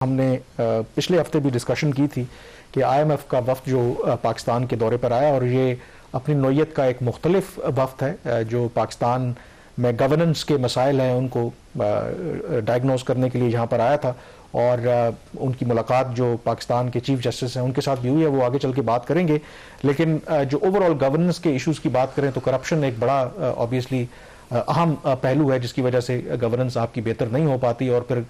हमने पिछले हफ्ते भी डिस्कशन की थी कि आईएमएफ का वफ्द जो पाकिस्तान के दौरे पर आया और ये अपनी नौयत का एक मुख्तलिफ वफ्द है जो पाकिस्तान में गवर्नेंस के मसाइल हैं उनको डायग्नोज करने के लिए यहाँ पर आया था। और उनकी मुलाकात जो पाकिस्तान के चीफ जस्टिस हैं उनके साथ भी हुई है, वो आगे चल के बात करेंगे। लेकिन जो ओवरऑल गवर्नेंस के इश्यूज़ की बात करें तो करप्शन एक बड़ा ऑब्वियसली अहम पहलू है जिसकी वजह से गवर्नेंस आपकी बेहतर नहीं हो पाती। और फिर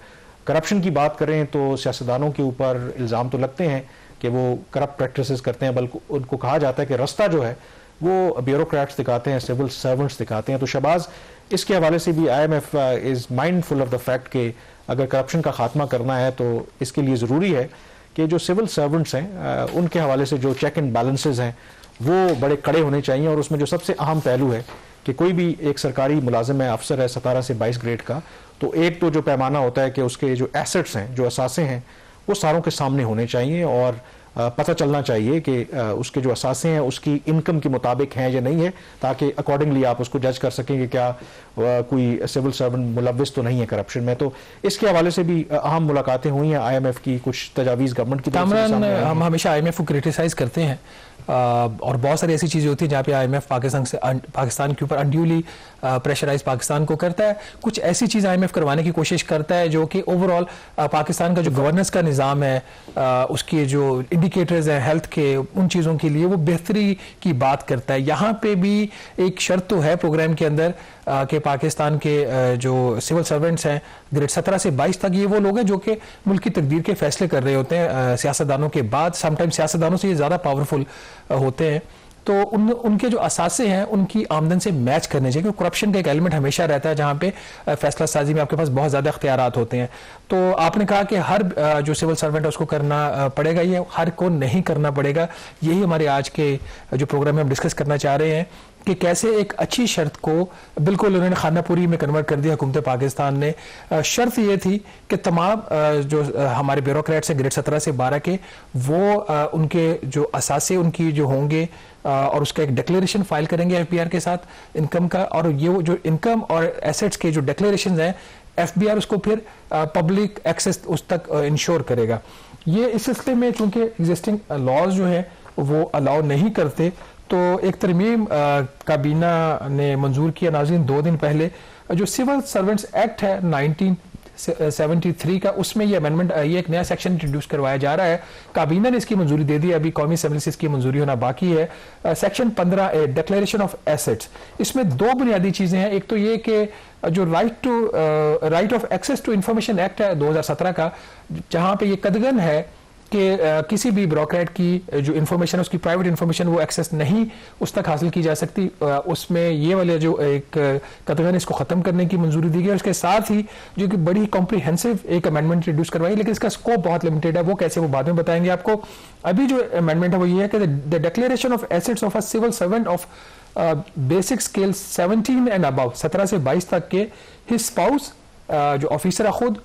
करप्शन की बात करें तो सियासतदानों के ऊपर इल्ज़ाम तो लगते हैं कि वो करप्ट प्रैक्टिसेस करते हैं, बल्कि उनको कहा जाता है कि रास्ता जो है वो ब्यूरोक्रेट्स दिखाते हैं, सिविल सर्वेंट्स दिखाते हैं। तो शहबाज, इसके हवाले से भी IMF is mindful of the fact कि अगर करप्शन का खात्मा करना है तो इसके लिए ज़रूरी है कि जो सिविल सर्वेंट्स हैं उनके हवाले से जो चेक एंड बैलेंसेज हैं वो बड़े कड़े होने चाहिए। और उसमें जो सबसे अहम पहलू है कि कोई भी एक सरकारी मुलाजिम है, अफसर है 17 से 22 ग्रेड का, तो एक तो जो पैमाना होता है कि उसके जो एसेट्स हैं, जो असासे हैं, वो सारों के सामने होने चाहिए और पता चलना चाहिए कि उसके जो असासे हैं उसकी इनकम के मुताबिक हैं या नहीं है, ताकि अकॉर्डिंगली आप उसको जज कर सकें कि क्या कोई सिविल सर्वेंट मुलव्विस तो नहीं है करप्शन में। तो इसके हवाले से भी अहम मुलाकातें हुई हैं। आईएमएफ की कुछ तजावीज़ गवर्नमेंट की तरफ से हम हमेशा आईएमएफ को क्रिटिसाइज करते हैं और बहुत सारी ऐसी चीज़ें होती हैं जहाँ पे आईएमएफ पाकिस्तान के ऊपर अनड्यूली प्रेशराइज पाकिस्तान को करता है। कुछ ऐसी चीज़ आईएमएफ करवाने की कोशिश करता है जो कि ओवरऑल पाकिस्तान का जो गवर्नेंस का निज़ाम है, उसके जो इंडिकेटर्स हैं हेल्थ के, उन चीज़ों के लिए वो बेहतरी की बात करता है। यहाँ पे भी एक शर्त तो है प्रोग्राम के अंदर कि पाकिस्तान के जो सिविल सर्वेंट्स हैं ग्रेड 17 से 22 तक, ये वो लोग हैं जो कि मुल्क की तकदीर के फैसले कर रहे होते हैं सियासतदानों के बाद। समटाइम सियासतदानों से ये ज़्यादा पावरफुल होते हैं। तो उनके जो असासे हैं उनकी आमदन से मैच करने चाहिए, क्योंकि करप्शन का एक एलिमेंट हमेशा रहता है जहाँ पे फैसला साजी में आपके पास बहुत ज़्यादा अख्तियारात होते हैं। तो आपने कहा कि हर जो सिविल सर्वेंट है उसको करना पड़ेगा, ये हर को नहीं करना पड़ेगा। यही हमारे आज के जो प्रोग्राम में हम डिस्कस करना चाह रहे हैं कि कैसे एक अच्छी शर्त को बिल्कुल उन्होंने खानापुरी में कन्वर्ट कर दिया हुकूमत पाकिस्तान ने। शर्त ये थी कि तमाम जो हमारे ब्यूरोक्रेट्स हैं ग्रेड 17 से 12 के, वो उनके जो असासे उनकी जो होंगे और उसका एक डिक्लेरेशन फाइल करेंगे एफबीआर के साथ इनकम का, और ये जो इनकम और एसेट्स के जो डिक्लेरेशन हैं एफबीआर उसको फिर पब्लिक एक्सेस उस तक इंश्योर करेगा। ये इस सिलसिले में चूंकि एग्जिस्टिंग लॉज जो है वो अलाउ नहीं करते, तो एक तरमीम काबीना ने मंजूर किया नाज़रीन 2 दिन पहले। जो सिविल सर्वेंट्स एक्ट है 1973 का, उसमें ये अमेंडमेंट, ये एक नया सेक्शन इंट्रोड्यूस करवाया जा रहा है। काबीना ने इसकी मंजूरी दे दी, अभी कौमी असेंबली से इसकी मंजूरी होना बाकी है। Section 15A declaration of assets, इसमें 2 बुनियादी चीज़ें हैं। एक तो ये कि जो right of access to information act है 2017 का, जहाँ पे ये कदगन है कि किसी भी ब्यूरोक्रेट की जो इन्फॉर्मेशन है उसकी प्राइवेट इन्फॉर्मेशन वो एक्सेस नहीं उस तक हासिल की जा सकती। उसमें ये वाले जो एक कतगन इसको ख़त्म करने की मंजूरी दी गई। और उसके साथ ही जो कि बड़ी कॉम्प्रिहेंसिव एक अमेंडमेंट इंट्रोड्यूस करवाई, लेकिन इसका स्कोप बहुत लिमिटेड है, वो कैसे वो बाद में बताएंगे आपको। अभी जो अमेंडमेंट है वो ये है कि the declaration of assets of a civil servant of basic scale 17 and above, 17 से 22 तक के, हिज स्पाउस, जो ऑफिसर है खुद,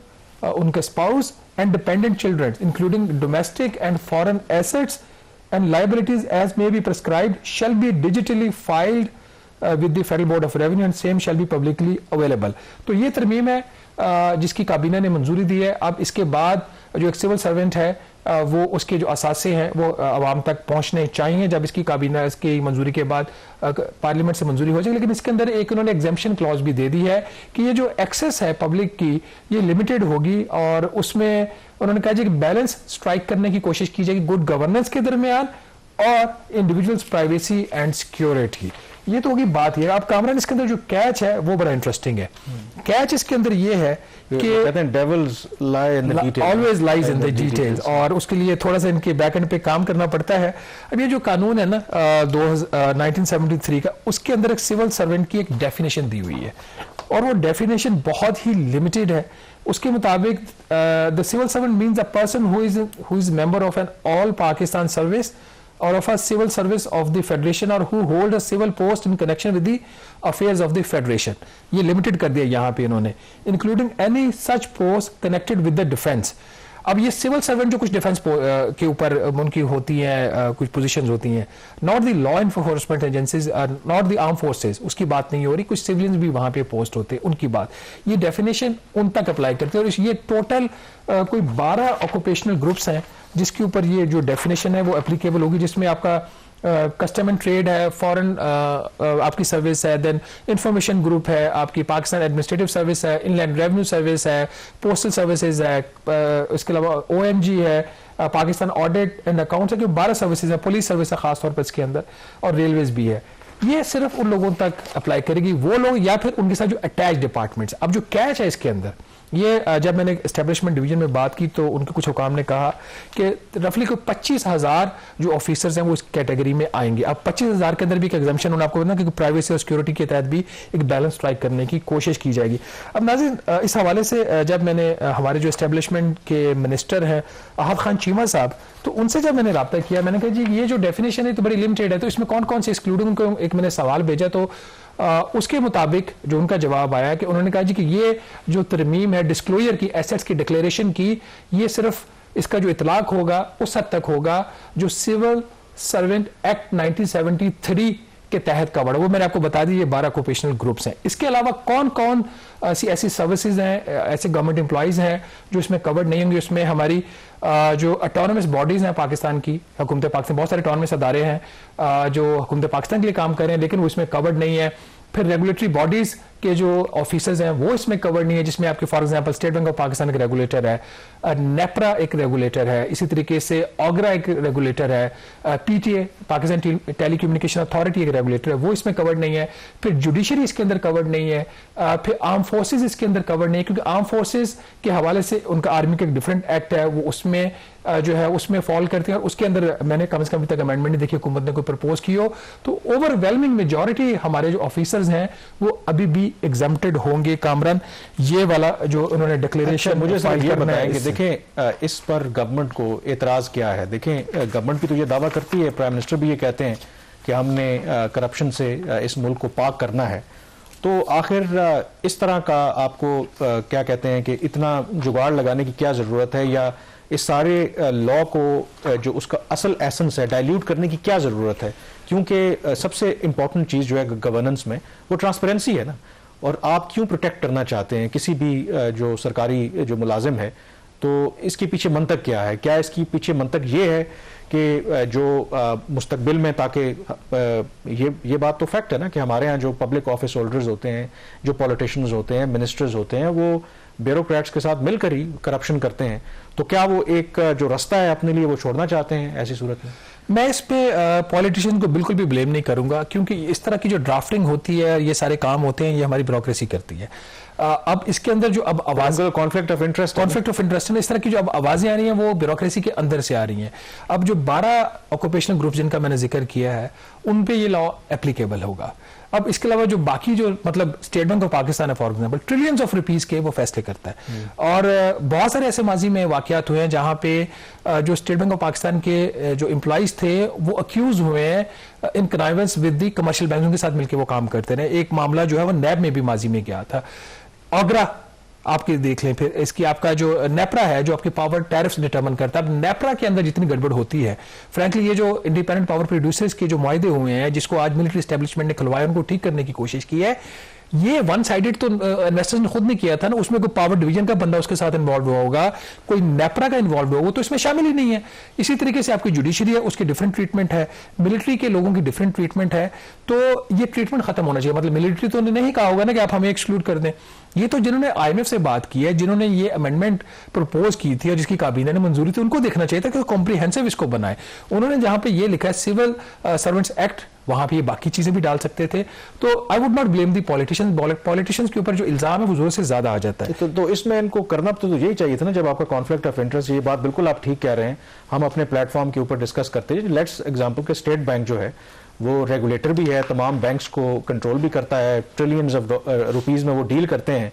उनके spouse and dependent children including domestic and foreign assets and liabilities as may be prescribed shall be digitally filed with the Federal Board of Revenue and same shall be publicly available। तो ये तरमीम है जिसकी काबीना ने मंजूरी दी है। अब इसके बाद जो एक सिविल सर्वेंट है वो उसके जो असासे हैं वो आवाम तक पहुंचने चाहिए जब इसकी काबीना इसकी मंजूरी के बाद पार्लियामेंट से मंजूरी हो जाएगी। लेकिन इसके अंदर एक उन्होंने एग्जेम्पशन क्लॉज भी दे दी है कि ये जो एक्सेस है पब्लिक की ये लिमिटेड होगी, और उसमें उन्होंने कहा कि बैलेंस स्ट्राइक करने की कोशिश की जाएगी गुड गवर्नेंस के दरमियान और इंडिविजुअल्स प्राइवेसी एंड सिक्योरिटी। ये तो होगी बात। ये अब कामरान इसके अंदर जो कैच है वो बड़ा इंटरेस्टिंग है। कैच इसके अंदर ये है कि always lies in the details, और उसके लिए थोड़ा सा इनके बैक एंड पे काम करना पड़ता है। अब ये जो कानून है ना 1973 का, उसके अंदर एक सिविल सर्वेंट की एक डेफिनेशन दी हुई है और वो डेफिनेशन बहुत ही लिमिटेड है। उसके मुताबिक the civil servant means a person who is member of an all Pakistan service or of a civil service of the federation or who hold a civil post in connection with the affairs of the federation। ये limited कर दिया यहाँ पे इन्होंने, including any such post connected with the defense। अब ये civil servant जो कुछ डिफेंस के ऊपर उनकी होती हैं, कुछ पोजीशंस होती हैं, not the law enforcement agencies, not the arm forces, उसकी बात नहीं हो रही, कुछ सिविलियंस भी वहां पे पोस्ट होते हैं, उनकी बात, ये डेफिनेशन उन तक अप्लाई करते हैं। और ये टोटल कोई 12 ऑक्यूपेशनल ग्रुप्स हैं जिसके ऊपर ये जो डेफिनेशन है वो एप्लीकेबल होगी, जिसमें आपका कस्टम एंड ट्रेड है, फॉरेन आपकी सर्विस है, देन इंफॉर्मेशन ग्रुप है, आपकी पाकिस्तान एडमिनिस्ट्रेटिव सर्विस है, इनलैंड रेवेन्यू सर्विस है, पोस्टल सर्विसेज है, इसके अलावा ONG है, पाकिस्तान ऑडिट एंड अकाउंट्स है, 12 सर्विसेज है, पुलिस सर्विस है खासतौर पर इसके अंदर, और रेलवेज भी है। ये सिर्फ उन लोगों तक अप्लाई करेगी, वो लोग या फिर उनके साथ जो अटैच डिपार्टमेंट्स। अब जो कैच है इसके अंदर, ये जब मैंने एस्टेब्लिशमेंट डिवीजन में बात की तो उनके कुछ हुकाम ने कहा कि रफली को 25,000 जो ऑफिसर्स हैं वो इस कैटेगरी में आएंगे। अब 25,000 के अंदर भी एक एग्जाम्पशन उन्होंने आपको बताया कि प्राइवेसी और सिक्योरिटी के तहत भी एक बैलेंस स्ट्राइक करने की कोशिश की जाएगी। अब नाज़रीन, इस हवाले से जब मैंने हमारे जो एस्टेब्लिशमेंट के मिनिस्टर हैं अहद खान चीमा साहब, तो उनसे जब मैंने रब्ता किया, मैंने कहा जी ये जो डेफिनेशन है तो बड़ी लिमिटेड है, तो इसमें कौन कौन से एक्सक्लूडिंग, उनको एक मैंने सवाल भेजा, तो उसके मुताबिक जो उनका जवाब आया कि उन्होंने कहा जी कि ये जो तरमीम है डिस्क्लोजर की, एसेट्स की डिक्लेरेशन की, ये सिर्फ इसका जो इतलाक होगा उस हद तक होगा जो सिविल सर्वेंट एक्ट 1973 के तहत कवर्ड। वो मैंने आपको बता दी, ये 12 ऑक्यूपेशनल ग्रुप्स हैं। इसके अलावा कौन कौन ऐसी सर्विसेज हैं, ऐसे गवर्नमेंट एम्प्लॉइज हैं जो इसमें कवर्ड नहीं होंगे, उसमें हमारी जो ऑटोनमस बॉडीज हैं पाकिस्तान की, हुकूमत पाकिस्तान, बहुत सारे ऑटोनमस अदारे हैं जो हुकूमत पाकिस्तान के लिए काम कर रहे हैं लेकिन वो इसमें कवर्ड नहीं है। फिर रेगुलेटरी बॉडीज के जो ऑफिसर्स हैं वो इसमें कवर नहीं है, जिसमें आपके for example state bank of Pakistan एक रेगुलेटर है, नेपरा एक रेगुलेटर है, इसी तरीके से ऑगरा एक रेगुलेटर है, PTA Pakistan telecommunication authority एक रेगुलेटर है, वो इसमें कवर्ड नहीं है। फिर जुडिशरी इसके अंदर कवर्ड नहीं है, फिर आर्म फोर्सेज इसके अंदर कवर्ड नहीं है, क्योंकि आर्म फोर्सेज के हवाले से उनका आर्मी का एक डिफरेंट एक्ट है, वो उसमें जो है उसमें फॉल करते हैं, और उसके अंदर मैंने कम से कम अभी तक अमेंडमेंट नहीं देखी हुकूमत ने कोई प्रपोज की हो। तो ओवरवेलमिंग मेजॉरिटी हमारे जो ऑफिसर्स हैं वो अभी भी एग्जम्प्टेड होंगे। कामरान, ये वाला जो उन्होंने डिक्लेरेशन, मुझे सर ये बताएं कि देखें इस पर गवर्नमेंट को एतराज क्या है। देखें गवर्नमेंट भी तो ये दावा करती है, प्राइम मिनिस्टर भी ये कहते हैं कि हमने करप्शन से इस मुल्क को पाक करना है, तो आखिर इस तरह का आपको क्या कहते हैं कि इतना जुगाड़ लगाने की क्या जरूरत है, या इस सारे लॉ को जो उसका असल एसेंस है डाइल्यूट करने की क्या जरूरत है? क्योंकि सबसे इंपॉर्टेंट चीज जो है गवर्नेंस में वो ट्रांसपेरेंसी है ना, और आप क्यों प्रोटेक्ट करना चाहते हैं किसी भी जो सरकारी जो मुलाजिम है, तो इसके पीछे मंतक क्या है? क्या इसकी पीछे मंतक ये है कि जो मुस्तकबिल में, ताकि ये बात तो फैक्ट है ना कि हमारे यहाँ जो पब्लिक ऑफिस होल्डर्स होते हैं, जो पॉलिटिशियंस होते हैं, मिनिस्टर्स होते हैं, वो ब्यूरोक्रेट्स के साथ मिलकर ही करप्शन करते हैं, तो क्या वो एक जो रास्ता है अपने लिए वो छोड़ना चाहते हैं ऐसी सूरत में? मैं इस पे पॉलिटिशियन को बिल्कुल भी ब्लेम नहीं करूंगा, क्योंकि इस तरह की जो ड्राफ्टिंग होती है, ये सारे काम होते हैं, ये हमारी ब्यूरोक्रेसी करती है। अब इसके अंदर जो अब आवाज, कॉन्फ्लिक्ट ऑफ इंटरेस्ट है, इस तरह की जो अब आवाजें आ रही हैं वो ब्यूरोक्रेसी के अंदर से आ रही हैं। अब जो 12 ऑक्यूपेशनल ग्रुप जिनका मैंने जिक्र किया है उन पे ये लॉ एप्लीकेबल होगा। अब इसके अलावा जो बाकी जो मतलब स्टेट बैंक ऑफ पाकिस्तान है for example, trillions of rupees के वो फैसले करता है, और बहुत सारे ऐसे माजी में वाकयात हुए हैं जहां पे जो स्टेट बैंक ऑफ पाकिस्तान के जो एम्प्लॉइज थे वो अक्यूज हुए हैं इन कनाइवेंस विद दी कमर्शियल बैंकों के साथ मिलकर वो काम करते रहे। एक मामला जो है वो नैब में भी माजी में गया था। ऑगरा आपके देख लें, फिर इसकी आपका जो नेपरा है जो आपके पावर टैरिफ्स डिटरमिन करता है। अब नेपरा के अंदर जितनी गड़बड़ होती है, फ्रैंकली ये जो इंडिपेंडेंट पावर प्रोड्यूसर्स के जो मुआहदे हुए हैं जिसको आज मिलिट्री एस्टेब्लिशमेंट ने खुलवाया, उनको ठीक करने की कोशिश की है। ये वन साइडेड तो इन्वेस्टर्स ने खुद नहीं किया था ना, उसमें कोई पावर डिवीजन का बंदा उसके साथ इन्वॉल्व हुआ होगा, कोई नेपरा का इन्वॉल्व हुआ, तो इसमें शामिल ही नहीं है। इसी तरीके से आपकी जुडिशरी है, उसकी डिफरेंट ट्रीटमेंट है, मिलिट्री के लोगों की डिफरेंट ट्रीटमेंट है, तो ये ट्रीटमेंट खत्म होना चाहिए। मतलब मिलिट्री तो नहीं कहा होगा ना कि आप हमें एक्सक्लूड कर दें। ये तो जिन्होंने IMF से बात की है, जिन्होंने ये अमेंडमेंट प्रपोज की थी और जिसकी काबीना ने मंजूरी थी, उनको देखना चाहिए था कि कॉम्प्रिहेंसिव इसको बनाए। उन्होंने जहां पे ये लिखा है सिविल सर्वेंट्स एक्ट, वहां पे ये बाकी चीजें भी डाल सकते थे। तो I would not blame the politicians के ऊपर जो इल्जाम है वो जोर से ज्यादा आ जाता है। तो इसमें इनको करना तो यही चाहिए था ना, जब आपका कॉन्फ्लिक्ट ऑफ इंटरेस्ट, ये बात बिल्कुल आप ठीक कह रहे हैं, हम अपने प्लेटफॉर्म के ऊपर डिस्कस करते हैं। लेट्स एग्जांपल के स्टेट बैंक जो है वो रेगुलेटर भी है, तमाम बैंक्स को कंट्रोल भी करता है, ट्रिलियंस ऑफ रुपीज में वो डील करते हैं,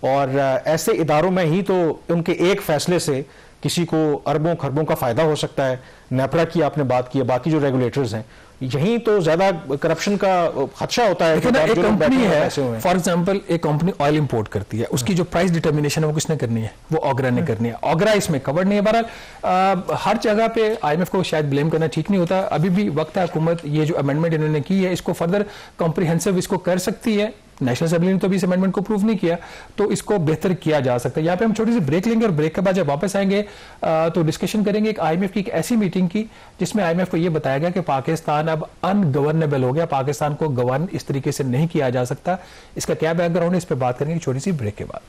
और ऐसे इदारों में ही तो उनके एक फैसले से किसी को अरबों खरबों का फायदा हो सकता है। नेपरा की आपने बात की है, बाकी जो रेगुलेटर्स हैं, यहीं तो ज्यादा करप्शन का खदशा होता है। देखिए ना, एक कंपनी है, फॉर एग्जांपल एक कंपनी ऑयल इंपोर्ट करती है, उसकी जो प्राइस डिटर्मिनेशन है वो किसने करनी है? वो ऑगरा ने करनी है। ऑगरा इसमें कवर्ड नहीं है। बहरहाल हर जगह पे आईएमएफ को शायद ब्लेम करना ठीक नहीं होता। अभी भी वक्त है, हुकूमत ये जो अमेंडमेंट इन्होंने की है इसको फर्दर कॉम्प्रिहेंसिव इसको कर सकती है। नेशनल असेंबली ने तो अभी इस अमेंडमेंट को अप्रूव नहीं किया, तो इसको बेहतर किया जा सकता है। यहाँ पे हम छोटी सी ब्रेक लेंगे और ब्रेक के बाद जब वापस आएंगे तो डिस्कशन करेंगे एक आईएमएफ की एक ऐसी मीटिंग की जिसमें आईएमएफ को यह बताया गया कि पाकिस्तान अब अनगवर्नेबल हो गया, पाकिस्तान को गवर्न इस तरीके से नहीं किया जा सकता। इसका क्या बैकग्राउंड है, इस पर बात करेंगे छोटी सी ब्रेक के बाद।